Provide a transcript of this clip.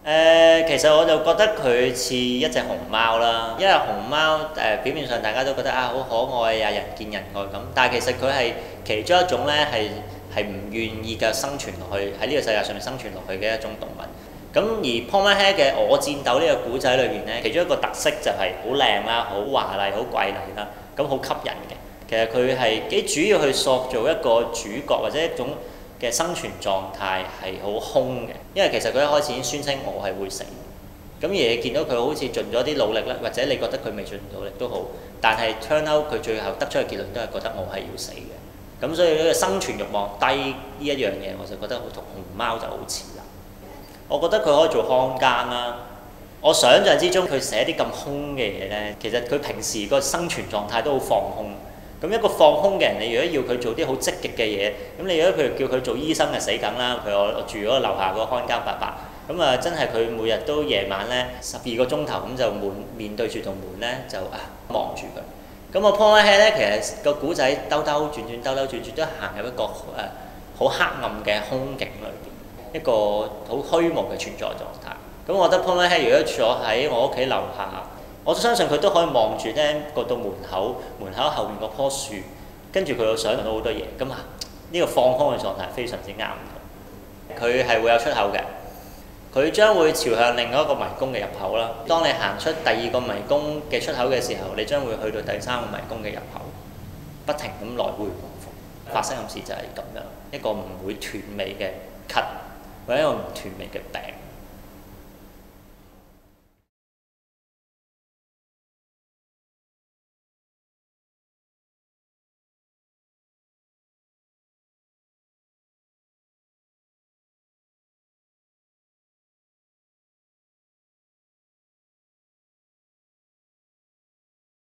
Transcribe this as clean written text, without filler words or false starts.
其實我就覺得佢似一隻熊貓啦，因為熊貓表面上大家都覺得啊好可愛啊，人見人愛咁，但係其實佢係其中一種咧係唔願意嘅生存落去喺呢個世界上面生存落去嘅一種動物。咁而 Portmanhead 嘅我戰鬥呢個古仔裏邊咧，其中一個特色就係好靚啦、好華麗、好貴麗啦，咁好吸引嘅。其實佢係幾主要去塑造一個主角或者一種嘅生存狀態係好空嘅，因為其實佢一開始已經宣稱我係會死，咁而你見到佢好似盡咗啲努力啦，或者你覺得佢未盡努力都好，但係 turn out 佢最後得出嘅結論都係覺得我係要死嘅，咁所以呢個生存慾望低呢一樣嘢，我就覺得同熊貓就好似啦。我覺得佢可以做看更啦。我想象之中佢寫啲咁空嘅嘢呢，其實佢平時個生存狀態都好放空。咁一個放空嘅人，你如果要佢做啲好積極嘅嘢，咁你如果譬如叫佢做醫生就死梗啦。譬如我住嗰樓下嗰個看更伯伯，咁啊真係佢每日都夜晚呢12個鐘頭咁就面對住棟門呢，就望住佢。咁我 Portmanhead 呢，其實個古仔兜兜轉轉都行入一個好黑暗嘅空境裏邊，一個好虛無嘅存在狀態。咁我覺得 Portmanhead 如果坐喺我屋企樓下，我相信佢都可以望住咧個到門口後面嗰棵樹，跟住佢會想到好多嘢。咁呢個放空嘅狀態非常之啱佢。佢係會有出口嘅，佢將會朝向另外一個迷宮嘅入口啦。當你行出第二個迷宮嘅出口嘅時候，你將會去到第三個迷宮嘅入口，不停咁來回往復。發生嘅事就係咁樣，一個唔會斷尾嘅咳，或者一個唔斷尾嘅病。